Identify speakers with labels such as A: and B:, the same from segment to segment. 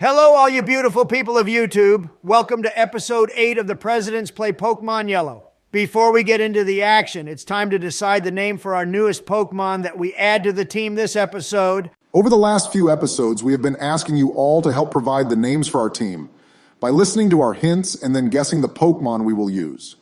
A: Hello, all you beautiful people of YouTube. Welcome to episode 8 of the Presidents Play Pokemon Yellow. Before we get into the action, it's time to decide the name for our newest Pokemon that we add to the team this episode.
B: Over the last few episodes, we have been asking you all to help provide the names for our team by listening to our hints and then guessing the Pokemon we will use.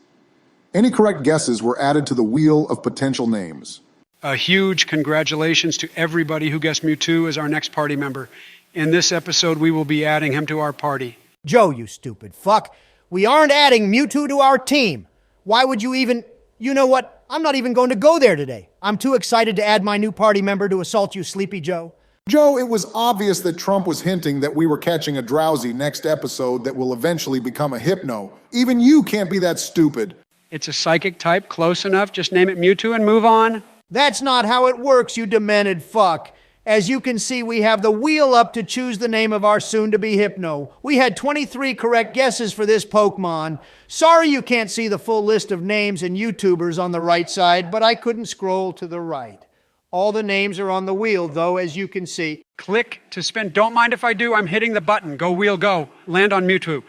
B: Any correct guesses were added to the wheel of potential names.
C: A huge congratulations to everybody who guessed Mewtwo as our next party member. In this episode, we will be adding him to our party.
A: Joe, you stupid fuck. We aren't adding Mewtwo to our team. Why would you even... You know what? I'm not even going to go there today. I'm too excited to add my new party member to assault you, Sleepy Joe.
B: Joe, it was obvious that Trump was hinting that we were catching a drowsy next episode that will eventually become a Hypno. Even you can't be that stupid.
C: It's a psychic type, close enough. Just name it Mewtwo and move on.
A: That's not how it works, you demented fuck. As you can see, we have the wheel up to choose the name of our soon-to-be Hypno. We had 23 correct guesses for this Pokemon. Sorry you can't see the full list of names and YouTubers on the right side, but I couldn't scroll to the right. All the names are on the wheel, though, as you can see.
C: Click to spin. Don't mind if I do. I'm hitting the button. Go, wheel, go. Land on Mewtwo.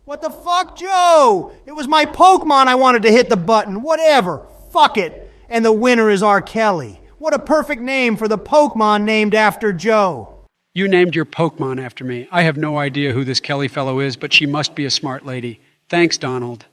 A: What the fuck, Joe? It was my Pokemon I wanted to hit the button. Whatever. Fuck it. And the winner is R. Kelly. What a perfect name for the Pokemon named after Joe.
C: You named your Pokemon after me. I have no idea who this Kelly fellow is, but she must be a smart lady. Thanks, Donald.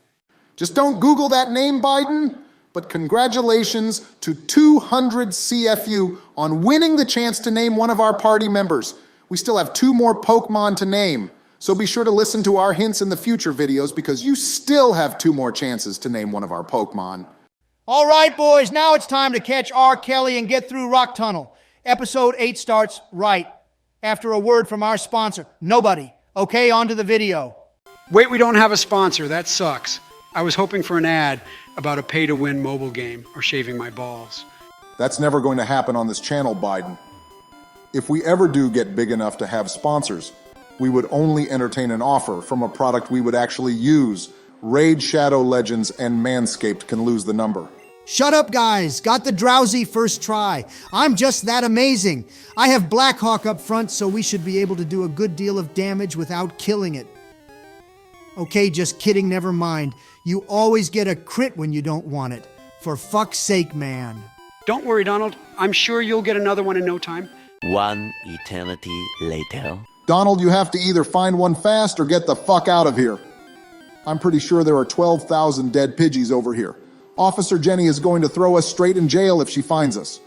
B: Just don't Google that name, Biden. But congratulations to 200 CFU on winning the chance to name one of our party members. We still have 2 more Pokemon to name. So be sure to listen to our hints in the future videos because you still have 2 more chances to name one of our Pokemon.
A: All right, boys, now it's time to catch R. Kelly and get through Rock Tunnel. Episode 8 starts right after a word from our sponsor, Nobody. Okay, on to the video.
C: Wait, we don't have a sponsor. That sucks. I was hoping for an ad about a pay-to-win mobile game or shaving my balls.
B: That's never going to happen on this channel, Biden. If we ever do get big enough to have sponsors, we would only entertain an offer from a product we would actually use. Raid Shadow Legends and Manscaped can lose the number.
A: Shut up, guys. Got the drowsy first try. I'm just that amazing. I have Blackhawk up front, so we should be able to do a good deal of damage without killing it. Okay, just kidding, never mind. You always get a crit when you don't want it. For fuck's sake, man.
C: Don't worry, Donald. I'm sure you'll get another one in no time.
D: One eternity later.
B: Donald, you have to either find one fast or get the fuck out of here. I'm pretty sure there are 12,000 dead Pidgeys over here. Officer Jenny is going to throw us straight in jail if she finds us.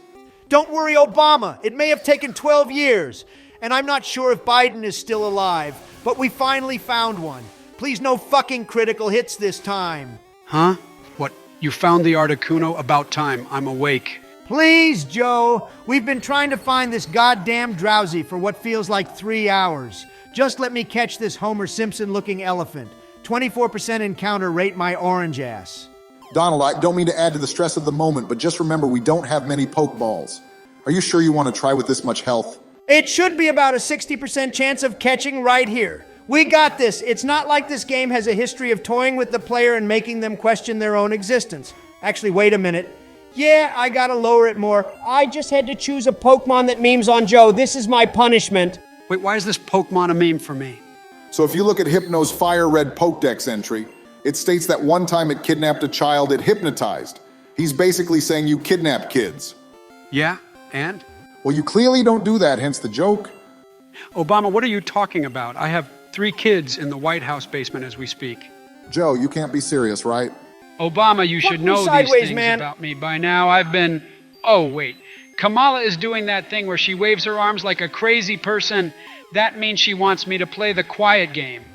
A: Don't worry, Obama. It may have taken 12 years, and I'm not sure if Biden is still alive, but we finally found one. Please no fucking critical hits this time.
C: Huh? What? You found the Articuno? About time. I'm awake.
A: Please, Joe. We've been trying to find this goddamn drowsy for what feels like 3 hours. Just let me catch this Homer Simpson-looking elephant. 24% encounter rate my orange ass.
B: Donald, I don't mean to add to the stress of the moment, but just remember we don't have many Pokeballs. Are you sure you want to try with this much health?
A: It should be about a 60% chance of catching right here. We got this. It's not like this game has a history of toying with the player and making them question their own existence. Actually, wait a minute. Yeah, I gotta lower it more. I just had to choose a Pokemon that memes on Joe. This is my punishment.
C: Wait, why is this Pokemon a meme for me?
B: So if you look at Hypno's Fire Red Pokedex entry, it states that one time it kidnapped a child it hypnotized. He's basically saying you kidnap kids.
C: Yeah, and?
B: Well, you clearly don't do that, hence the joke.
C: Obama, what are you talking about? I have 3 kids in the White House basement as we speak.
B: Joe, you can't be serious, right?
C: Obama, you should know these things
A: man.
C: about me by now. I've been... Oh, wait. Kamala is doing that thing where she waves her arms like a crazy person. That means she wants me to play the quiet game.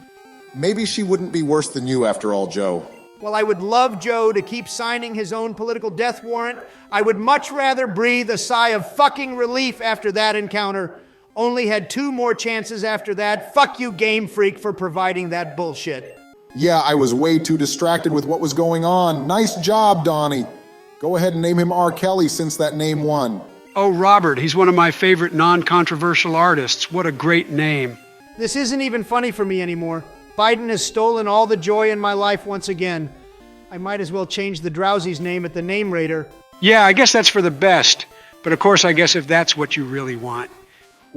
B: Maybe she wouldn't be worse than you after all, Joe.
A: Well, I would love Joe to keep signing his own political death warrant. I would much rather breathe a sigh of fucking relief after that encounter. Only had 2 more chances after that. Fuck you, Game Freak, for providing that bullshit.
B: Yeah, I was way too distracted with what was going on. Nice job, Donnie. Go ahead and name him R. Kelly since that name won.
C: Oh, Robert, he's one of my favorite non-controversial artists. What a great name.
A: This isn't even funny for me anymore. Biden has stolen all the joy in my life once again. I might as well change the drowsy's name at the name raider.
C: Yeah, I guess that's for the best. But of course, I guess if that's what you really want.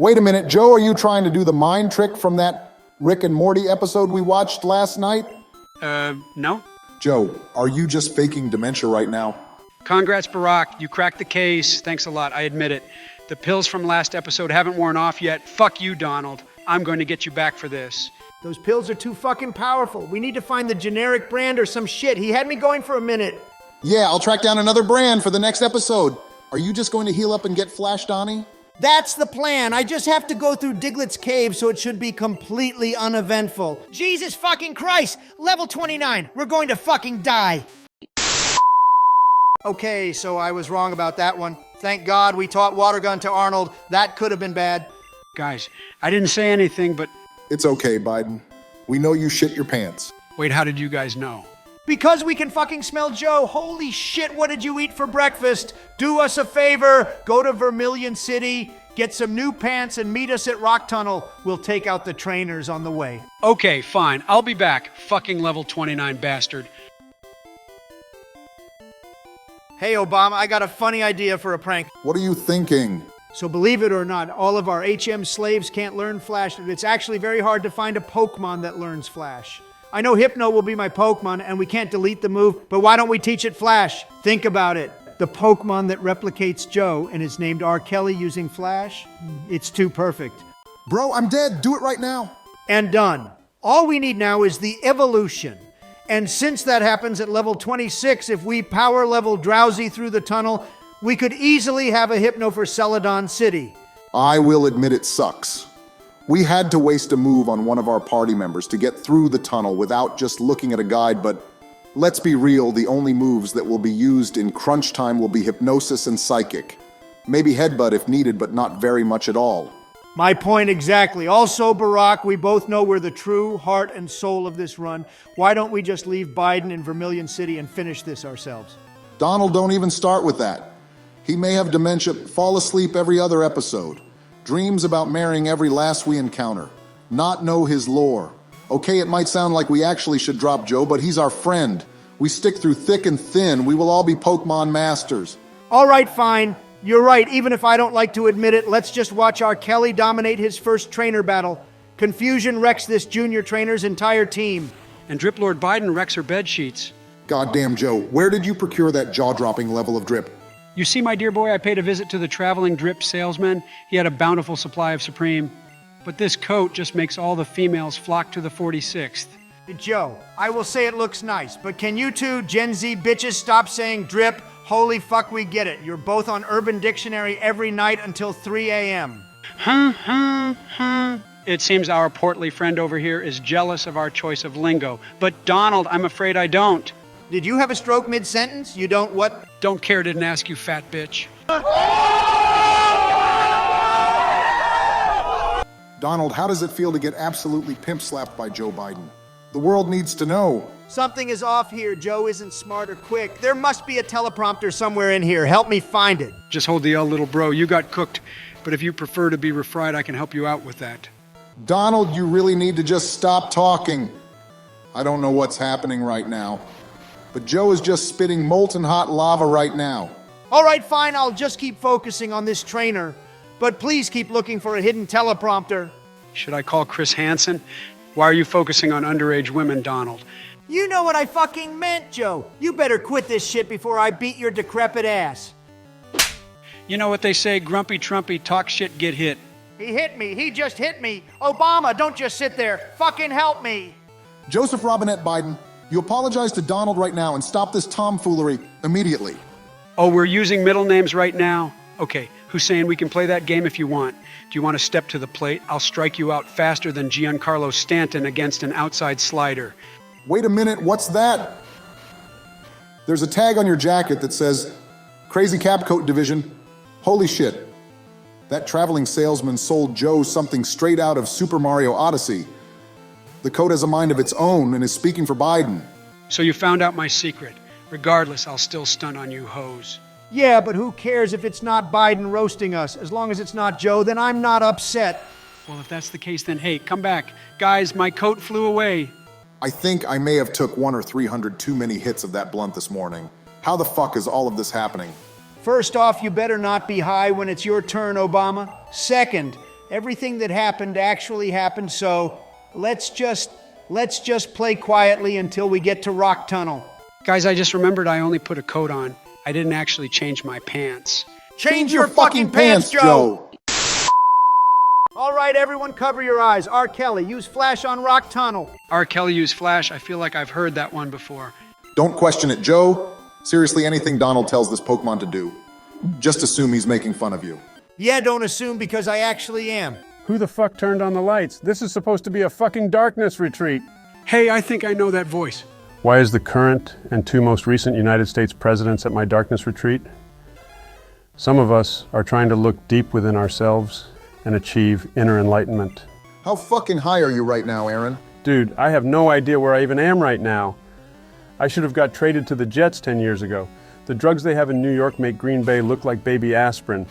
B: Wait a minute, Joe, are you trying to do the mind trick from that Rick and Morty episode we watched last night?
C: No?
B: Joe, are you just faking dementia right now?
C: Congrats, Barack. You cracked the case. Thanks a lot. I admit it. The pills from last episode haven't worn off yet. Fuck you, Donald. I'm going to get you back for this.
A: Those pills are too fucking powerful. We need to find the generic brand or some shit. He had me going for a minute.
B: Yeah, I'll track down another brand for the next episode. Are you just going to heal up and get Flash, Donnie?
A: That's the plan. I just have to go through Diglett's cave, so it should be completely uneventful. Jesus fucking Christ! Level 29. We're going to fucking die. Okay, so I was wrong about that one. Thank God we taught water gun to Arnold. That could have been bad.
C: Guys, I didn't say anything, but...
B: It's okay, Biden. We know you shit your pants.
C: Wait, how did you guys know?
A: Because we can fucking smell Joe. Holy shit, what did you eat for breakfast? Do us a favor. Go to Vermilion City, get some new pants, and meet us at Rock Tunnel. We'll take out the trainers on the way.
C: Okay, fine. I'll be back. Fucking level 29 bastard.
A: Hey, Obama, I got a funny idea for a prank.
B: What are you thinking?
A: So believe it or not, all of our HM slaves can't learn Flash. It's actually very hard to find a Pokemon that learns Flash. I know Hypno will be my Pokemon, and we can't delete the move, but why don't we teach it Flash? Think about it. The Pokemon that replicates Joe and is named R. Kelly using Flash? It's too perfect.
B: Bro, I'm dead. Do it right now.
A: And done. All we need now is the evolution. And since that happens at level 26, if we power level Drowsy through the tunnel, we could easily have a Hypno for Celadon City.
B: I will admit it sucks. We had to waste a move on one of our party members to get through the tunnel without just looking at a guide, but let's be real, the only moves that will be used in crunch time will be Hypnosis and Psychic. Maybe Headbutt if needed, but not very much at all.
A: My point exactly. Also, Barack, we both know we're the true heart and soul of this run. Why don't we just leave Biden in Vermilion City and finish this ourselves?
B: Donald, don't even start with that. He may have dementia, fall asleep every other episode, dreams about marrying every lass we encounter, not know his lore. Okay, it might sound like we actually should drop Joe, but he's our friend. We stick through thick and thin. We will all be Pokemon masters.
A: All right, fine. You're right. Even if I don't like to admit it, let's just watch R. Kelly dominate his first trainer battle. Confusion wrecks this junior trainer's entire team.
C: And Drip Lord Biden wrecks her bed sheets.
B: Goddamn, Joe, where did you procure that jaw-dropping level of drip?
C: You see, my dear boy, I paid a visit to the traveling drip salesman. He had a bountiful supply of Supreme. But this coat just makes all the females flock to the 46th.
A: Joe, I will say it looks nice, but can you two Gen Z bitches stop saying drip? Holy fuck, we get it. You're both on Urban Dictionary every night until 3 a.m.
C: It seems our portly friend over here is jealous of our choice of lingo. But Donald, I'm afraid I don't.
A: Did you have a stroke mid-sentence? You don't what?
C: Don't care, didn't ask you, fat bitch.
B: Donald, how does it feel to get absolutely pimp-slapped by Joe Biden? The world needs to know.
A: Something is off here. Joe isn't smart or quick. There must be a teleprompter somewhere in here. Help me find it.
C: Just hold the L, little bro. You got cooked. But if you prefer to be refried, I can help you out with that.
B: Donald, you really need to just stop talking. I don't know what's happening right now, but Joe is just spitting molten hot lava right now.
A: All right, fine. I'll just keep focusing on this trainer. But please keep looking for a hidden teleprompter.
C: Should I call Chris Hansen? Why are you focusing on underage women, Donald?
A: You know what I fucking meant, Joe. You better quit this shit before I beat your decrepit ass.
C: You know what they say, grumpy Trumpy, talk shit, get hit.
A: He hit me. He just hit me. Obama, don't just sit there. Fucking help me.
B: Joseph Robinette Biden, you apologize to Donald right now and stop this tomfoolery immediately.
C: Oh, we're using middle names right now? Okay, Hussein, we can play that game if you want. Do you want to step to the plate? I'll strike you out faster than Giancarlo Stanton against an outside slider.
B: Wait a minute, what's that? There's a tag on your jacket that says, Crazy Capcoat Division. Holy shit. That traveling salesman sold Joe something straight out of Super Mario Odyssey. The coat has a mind of its own and is speaking for Biden.
C: So you found out my secret. Regardless, I'll still stun on you hoes.
A: Yeah, but who cares if it's not Biden roasting us? As long as it's not Joe, then I'm not upset.
C: Well, if that's the case, then hey, come back. Guys, my coat flew away.
B: I think I may have took 100 or 300 too many hits of that blunt this morning. How the fuck is all of this happening?
A: First off, you better not be high when it's your turn, Obama. Second, Everything that happened actually happened, so let's just play quietly until we get to Rock Tunnel.
C: Guys, I just remembered I only put a coat on. I didn't actually change my pants.
A: Change your fucking pants, Joe! All right, everyone, cover your eyes. R. Kelly, use flash on Rock Tunnel.
C: R. Kelly used flash. I feel like I've heard that one before.
B: Don't question it, Joe. Seriously, anything Donald tells this Pokemon to do, just assume he's making fun of you.
A: Yeah, don't assume, because I actually am.
E: Who the fuck turned on the lights? This is supposed to be a fucking darkness retreat.
C: Hey, I think I know that voice.
E: Why is the current and two most recent United States presidents at my darkness retreat? Some of us are trying to look deep within ourselves and achieve inner enlightenment.
B: How fucking high are you right now, Aaron?
E: Dude, I have no idea where I even am right now. I should have got traded to the Jets 10 years ago. The drugs they have in New York make Green Bay look like baby aspirin.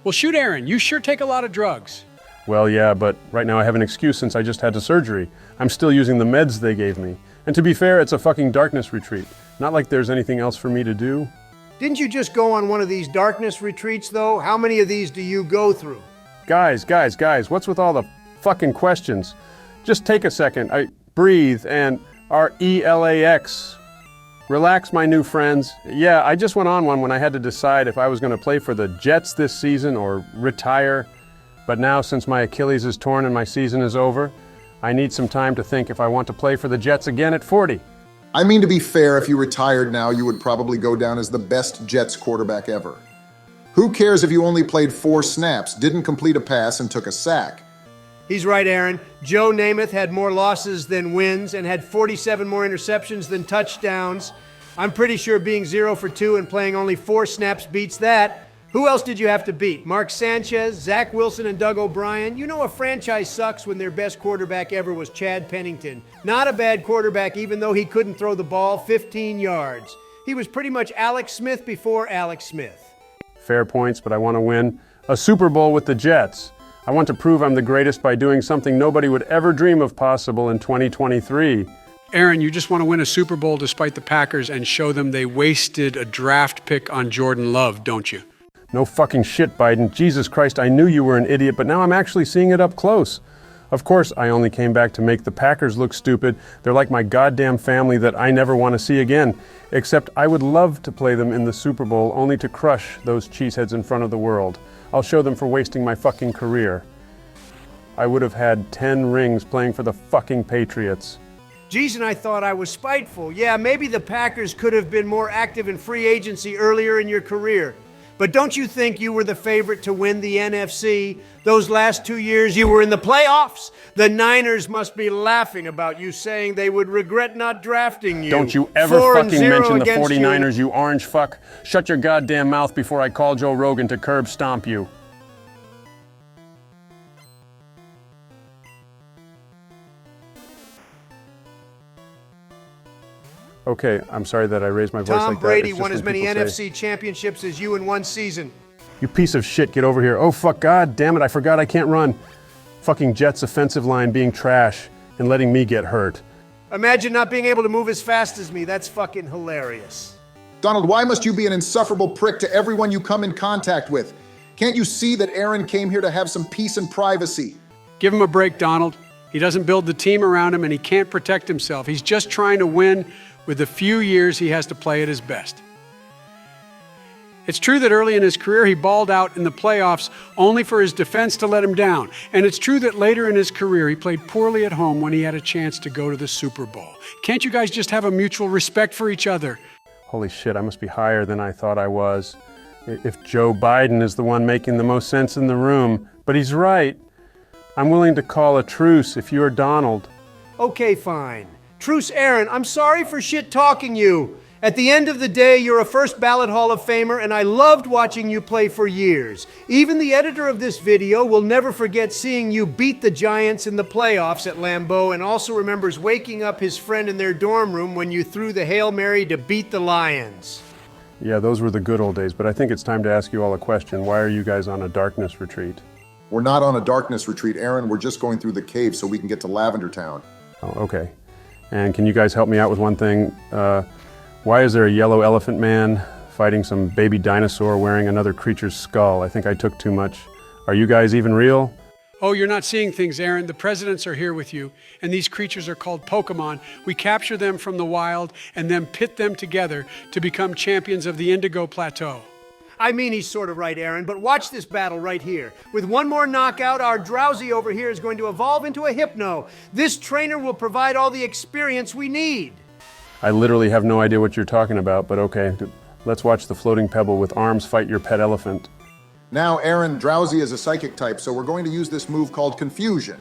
C: Well, shoot, Aaron, you sure take a lot of drugs.
E: Well, yeah, but right now I have an excuse since I just had the surgery. I'm still using the meds they gave me. And to be fair, it's a fucking darkness retreat. Not like there's anything else for me to do.
A: Didn't you just go on one of these darkness retreats, though? How many of these do you go through?
E: Guys, what's with all the fucking questions? Just take a second. Breathe and RELAX. Relax, my new friends. Yeah, I just went on one when I had to decide if I was going to play for the Jets this season or retire. But now, since my Achilles is torn and my season is over, I need some time to think if I want to play for the Jets again at 40.
B: I mean, to be fair, if you retired now, you would probably go down as the best Jets quarterback ever. Who cares if you only played 4 snaps, didn't complete a pass, and took a sack?
A: He's right, Aaron. Joe Namath had more losses than wins and had 47 more interceptions than touchdowns. I'm pretty sure being 0 for 2 and playing only 4 snaps beats that. Who else did you have to beat? Mark Sanchez, Zach Wilson, and Doug O'Brien? You know a franchise sucks when their best quarterback ever was Chad Pennington. Not a bad quarterback, even though he couldn't throw the ball 15 yards. He was pretty much Alex Smith before Alex Smith.
E: Fair points, but I want to win a Super Bowl with the Jets. I want to prove I'm the greatest by doing something nobody would ever dream of possible in 2023.
C: Aaron, you just want to win a Super Bowl despite the Packers and show them they wasted a draft pick on Jordan Love, don't you?
E: No fucking shit, Biden. Jesus Christ, I knew you were an idiot, but now I'm actually seeing it up close. Of course, I only came back to make the Packers look stupid. They're like my goddamn family that I never want to see again. Except I would love to play them in the Super Bowl, only to crush those cheeseheads in front of the world. I'll show them for wasting my fucking career. I would have had 10 rings playing for the fucking Patriots.
A: Geez, and I thought I was spiteful. Yeah, maybe the Packers could have been more active in free agency earlier in your career. But don't you think you were the favorite to win the NFC? Those last 2 years you were in the playoffs. The Niners must be laughing about you, saying they would regret not drafting you.
E: Don't you ever
A: 4-0
E: fucking mention the
A: against
E: 49ers, you orange fuck. Shut your goddamn mouth before I call Joe Rogan to curb stomp you. Okay, I'm sorry that I raised my voice like that.
A: Tom Brady
E: It's just
A: won
E: when
A: as many
E: people say,
A: NFC championships as you in one season.
E: You piece of shit, get over here. Oh fuck, god damn it, I forgot I can't run. Fucking Jets offensive line being trash and letting me get hurt.
A: Imagine not being able to move as fast as me. That's fucking hilarious.
B: Donald, why must you be an insufferable prick to everyone you come in contact with? Can't you see that Aaron came here to have some peace and privacy?
C: Give him a break, Donald. He doesn't build the team around him and he can't protect himself. He's just trying to win with the few years he has to play at his best. It's true that early in his career he balled out in the playoffs only for his defense to let him down. And it's true that later in his career he played poorly at home when he had a chance to go to the Super Bowl. Can't you guys just have a mutual respect for each other?
E: Holy shit, I must be higher than I thought I was. If Joe Biden is the one making the most sense in the room, but he's right. I'm willing to call a truce if you're Donald.
A: Okay, fine. Truce, Aaron, I'm sorry for shit-talking you. At the end of the day, you're a first ballot Hall of Famer, and I loved watching you play for years. Even the editor of this video will never forget seeing you beat the Giants in the playoffs at Lambeau, and also remembers waking up his friend in their dorm room when you threw the Hail Mary to beat the Lions.
E: Yeah, those were the good old days, but I think it's time to ask you all a question. Why are you guys on a darkness retreat?
B: We're not on a darkness retreat, Aaron. We're just going through the cave so we can get to Lavender Town.
E: Oh, okay. And can you guys help me out with one thing? Why is there a yellow elephant man fighting some baby dinosaur wearing another creature's skull? I think I took too much. Are you guys even real?
C: Oh, you're not seeing things, Aaron. The presidents are here with you, and these creatures are called Pokemon. We capture them from the wild and then pit them together to become champions of the Indigo Plateau.
A: I mean, he's sort of right, Aaron, but watch this battle right here. With one more knockout, our drowsy over here is going to evolve into a Hypno. This trainer will provide all the experience we need.
E: I literally have no idea what you're talking about, but okay. Let's watch the floating pebble with arms fight your pet elephant.
B: Now Aaron, Drowsy is a psychic type, so we're going to use this move called Confusion.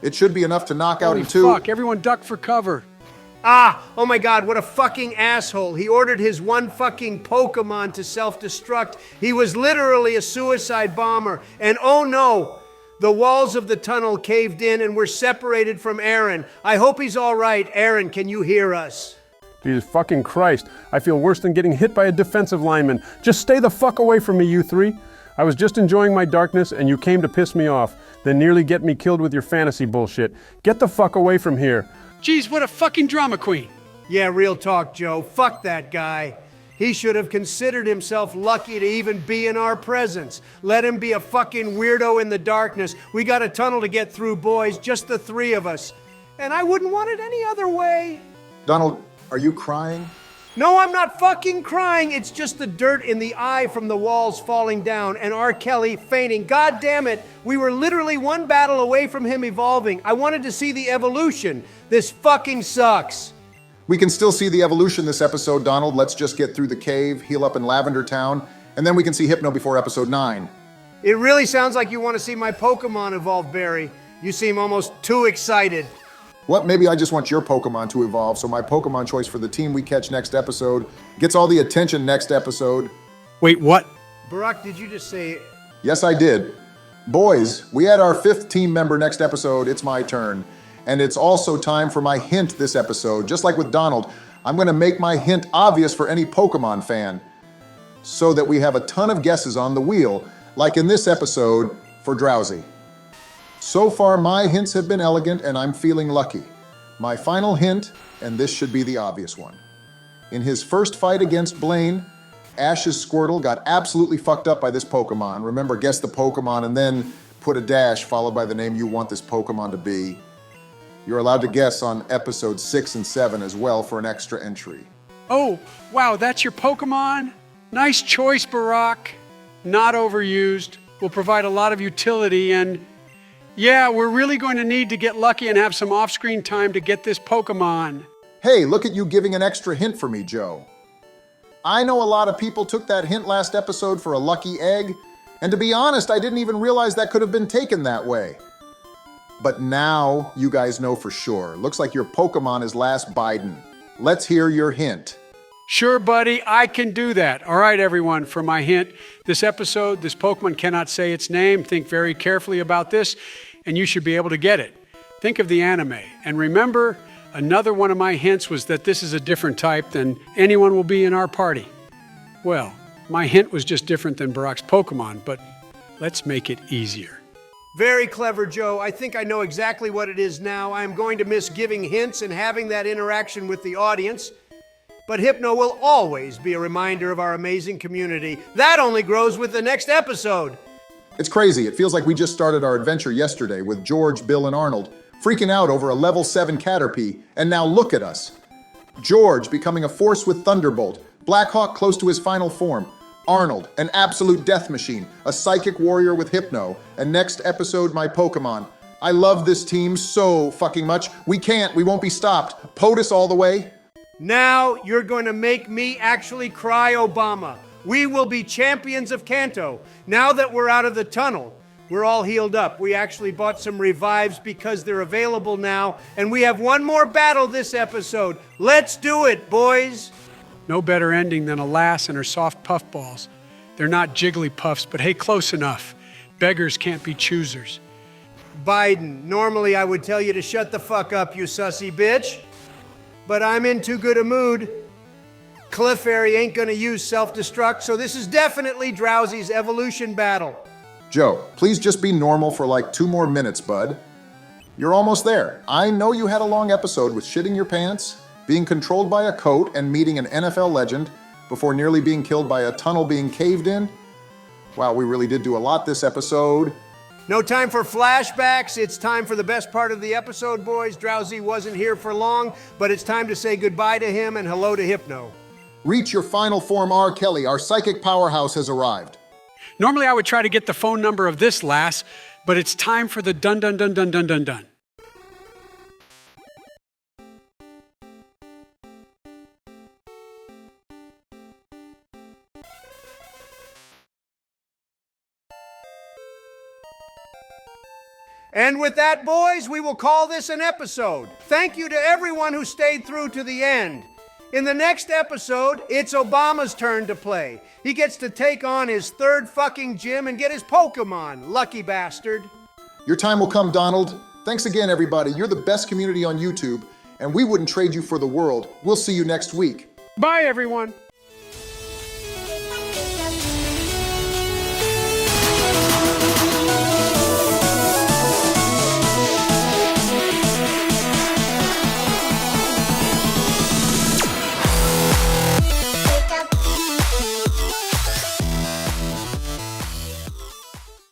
B: It should be enough to knock out
C: Holy
B: in two.
C: fuck, everyone duck for cover.
A: Oh my God, what a fucking asshole. He ordered his one fucking Pokemon to self-destruct. He was literally a suicide bomber. And oh no, the walls of the tunnel caved in and we're separated from Aaron. I hope he's all right. Aaron, can you hear us?
E: Jesus fucking Christ. I feel worse than getting hit by a defensive lineman. Just stay the fuck away from me, you three. I was just enjoying my darkness and you came to piss me off, then nearly get me killed with your fantasy bullshit. Get the fuck away from here.
C: Geez, what a fucking drama queen.
A: Yeah, real talk, Joe. Fuck that guy. He should have considered himself lucky to even be in our presence. Let him be a fucking weirdo in the darkness. We got a tunnel to get through, boys, just the three of us. And I wouldn't want it any other way.
B: Donald, are you crying?
A: No, I'm not fucking crying. It's just the dirt in the eye from the walls falling down and R. Kelly fainting. God damn it. We were literally one battle away from him evolving. I wanted to see the evolution. This fucking sucks.
B: We can still see the evolution this episode, Donald. Let's just get through the cave, heal up in Lavender Town, and then we can see Hypno before episode 9.
A: It really sounds like you want to see my Pokemon evolve, Barry. You seem almost too excited.
B: What? Maybe I just want your Pokemon to evolve, so my Pokemon choice for the team we catch next episode gets all the attention next episode.
C: Wait, what?
A: Barack, did you just say...
B: Yes, I did. Boys, we add our 5th team member next episode. It's my turn. And it's also time for my hint this episode. Just like with Donald, I'm going to make my hint obvious for any Pokemon fan so that we have a ton of guesses on the wheel, like in this episode for Drowsy. So far, my hints have been elegant and I'm feeling lucky. My final hint, and this should be the obvious one. In his first fight against Blaine, Ash's Squirtle got absolutely fucked up by this Pokemon. Remember, guess the Pokemon and then put a dash followed by the name you want this Pokemon to be. You're allowed to guess on episodes 6 and 7 as well for an extra entry.
C: Oh, wow, that's your Pokemon? Nice choice, Barack. Not overused. Will provide a lot of utility and... yeah, we're really going to need to get lucky and have some off-screen time to get this Pokemon.
B: Hey, look at you giving an extra hint for me, Joe. I know a lot of people took that hint last episode for a lucky egg, and to be honest, I didn't even realize that could have been taken that way. But now you guys know for sure. Looks like your Pokemon is Last Biden. Let's hear your hint.
C: Sure, buddy, I can do that. All right, everyone, for my hint, this episode, this Pokemon cannot say its name. Think very carefully about this, and you should be able to get it. Think of the anime. And remember, another one of my hints was that this is a different type than anyone will be in our party. Well, my hint was just different than Barack's Pokemon, but let's make it easier.
A: Very clever, Joe. I think I know exactly what it is now. I'm going to miss giving hints and having that interaction with the audience. But Hypno will always be a reminder of our amazing community. That only grows with the next episode.
B: It's crazy. It feels like we just started our adventure yesterday with George, Bill, and Arnold freaking out over a level 7 Caterpie, and now look at us. George becoming a force with Thunderbolt, Blackhawk close to his final form, Arnold, an absolute death machine, a psychic warrior with Hypno, and next episode, my Pokemon. I love this team so fucking much. We won't be stopped. POTUS all the way.
A: Now you're going to make me actually cry, Obama. We will be champions of Kanto. Now that we're out of the tunnel, we're all healed up. We actually bought some revives because they're available now, and we have one more battle this episode. Let's do it, boys.
C: No better ending than a lass and her soft puffballs. They're not jiggly puffs, but hey, close enough. Beggars can't be choosers.
A: Biden, normally I would tell you to shut the fuck up, you sussy bitch. But I'm in too good a mood. Clefairy ain't gonna use self-destruct, so this is definitely Drowsy's evolution battle.
B: Joe, please just be normal for like 2 more minutes, bud. You're almost there. I know you had a long episode with shitting your pants, being controlled by a coat, and meeting an NFL legend before nearly being killed by a tunnel being caved in. Wow, we really did do a lot this episode.
A: No time for flashbacks. It's time for the best part of the episode, boys. Drowsy wasn't here for long, but it's time to say goodbye to him and hello to Hypno.
B: Reach your final form, R. Kelly. Our psychic powerhouse has arrived.
C: Normally I would try to get the phone number of this lass, but it's time for the dun dun dun dun dun dun dun.
A: And with that, boys, we will call this an episode. Thank you to everyone who stayed through to the end. In the next episode, it's Obama's turn to play. He gets to take on his third fucking gym and get his Pokemon. Lucky bastard.
B: Your time will come, Donald. Thanks again, everybody. You're the best community on YouTube, and we wouldn't trade you for the world. We'll see you next week.
C: Bye, everyone.